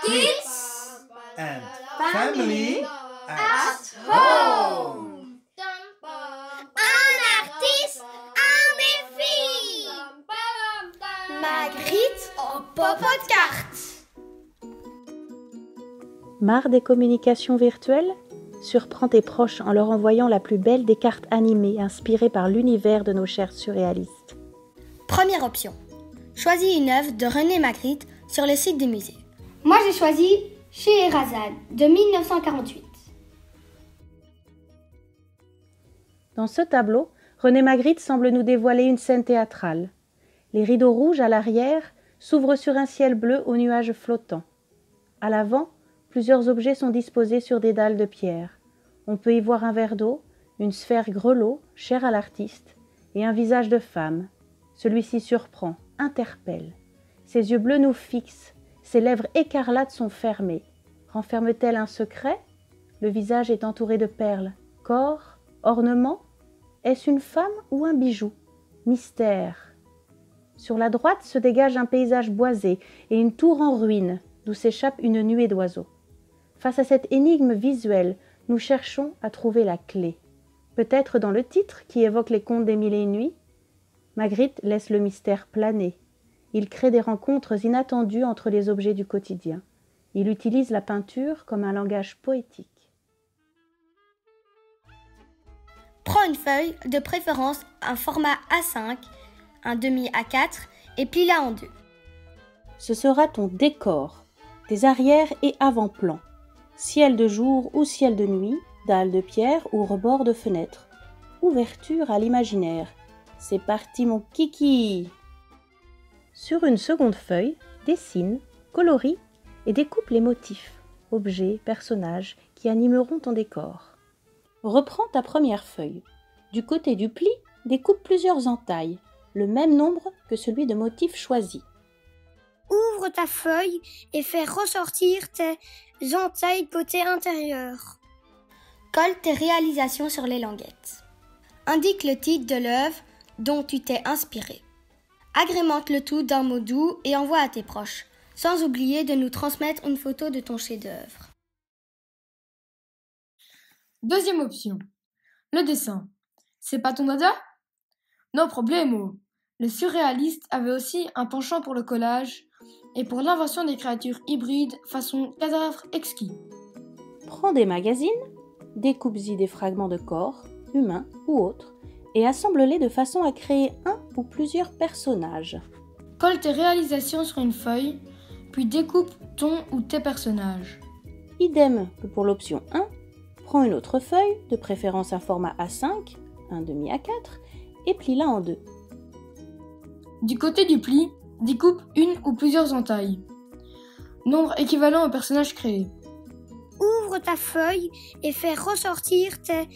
Kids and family at home. Un artiste, un défi. Magritte en pop-carte. Marre des communications virtuelles ? Surprends tes proches en leur envoyant la plus belle des cartes animées inspirées par l'univers de nos chers surréalistes. Première option. Choisis une œuvre de René Magritte sur le site du musée. Moi j'ai choisi Scheherazade de 1948. Dans ce tableau, René Magritte semble nous dévoiler une scène théâtrale. Les rideaux rouges à l'arrière s'ouvrent sur un ciel bleu aux nuages flottants. À l'avant, plusieurs objets sont disposés sur des dalles de pierre. On peut y voir un verre d'eau, une sphère grelot, chère à l'artiste, et un visage de femme. Celui-ci surprend, interpelle. Ses yeux bleus nous fixent, ses lèvres écarlates sont fermées. Renferme-t-elle un secret ? Le visage est entouré de perles. Corps, ornement ? Est-ce une femme ou un bijou ? Mystère. Sur la droite se dégage un paysage boisé et une tour en ruine, d'où s'échappe une nuée d'oiseaux. Face à cette énigme visuelle, nous cherchons à trouver la clé. Peut-être dans le titre qui évoque les contes des mille et une nuits ? Magritte laisse le mystère planer. Il crée des rencontres inattendues entre les objets du quotidien. Il utilise la peinture comme un langage poétique. Prends une feuille, de préférence un format A5, un demi A4 et plie-la en deux. Ce sera ton décor, tes arrière- et avant-plans. Ciel de jour ou ciel de nuit, dalles de pierre ou rebord de fenêtre. Ouverture à l'imaginaire. C'est parti mon kiki! Sur une seconde feuille, dessine, colorie et découpe les motifs, objets, personnages qui animeront ton décor. Reprends ta première feuille. Du côté du pli, découpe plusieurs entailles, le même nombre que celui de motifs choisis. Ouvre ta feuille et fais ressortir tes entailles côté intérieur. Colle tes réalisations sur les languettes. Indique le titre de l'œuvre dont tu t'es inspiré. Agrémente le tout d'un mot doux et envoie à tes proches, sans oublier de nous transmettre une photo de ton chef-d'œuvre. Deuxième option. Le dessin. C'est pas ton dada ? No problemo. Le surréaliste avait aussi un penchant pour le collage et pour l'invention des créatures hybrides façon cadavre exquis. Prends des magazines, découpe-y des fragments de corps, humains ou autres, et assemble-les de façon à créer un ou plusieurs personnages. Colle tes réalisations sur une feuille, puis découpe ton ou tes personnages. Idem que pour l'option 1, prends une autre feuille, de préférence un format A5, un demi A4, et plie-la en deux. Du côté du pli, découpe une ou plusieurs entailles. Nombre équivalent au personnage créé. Ouvre ta feuille et fais ressortir tes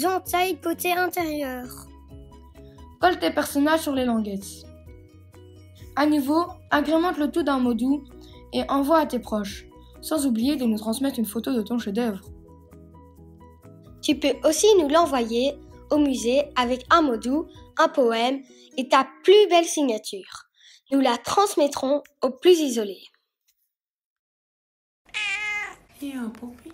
entailles côté intérieur. Colle tes personnages sur les languettes. À nouveau, agrémente le tout d'un mot doux et envoie à tes proches, sans oublier de nous transmettre une photo de ton chef-d'œuvre. Tu peux aussi nous l'envoyer au musée avec un mot doux, un poème et ta plus belle signature. Nous la transmettrons aux plus isolés. Et un poupée.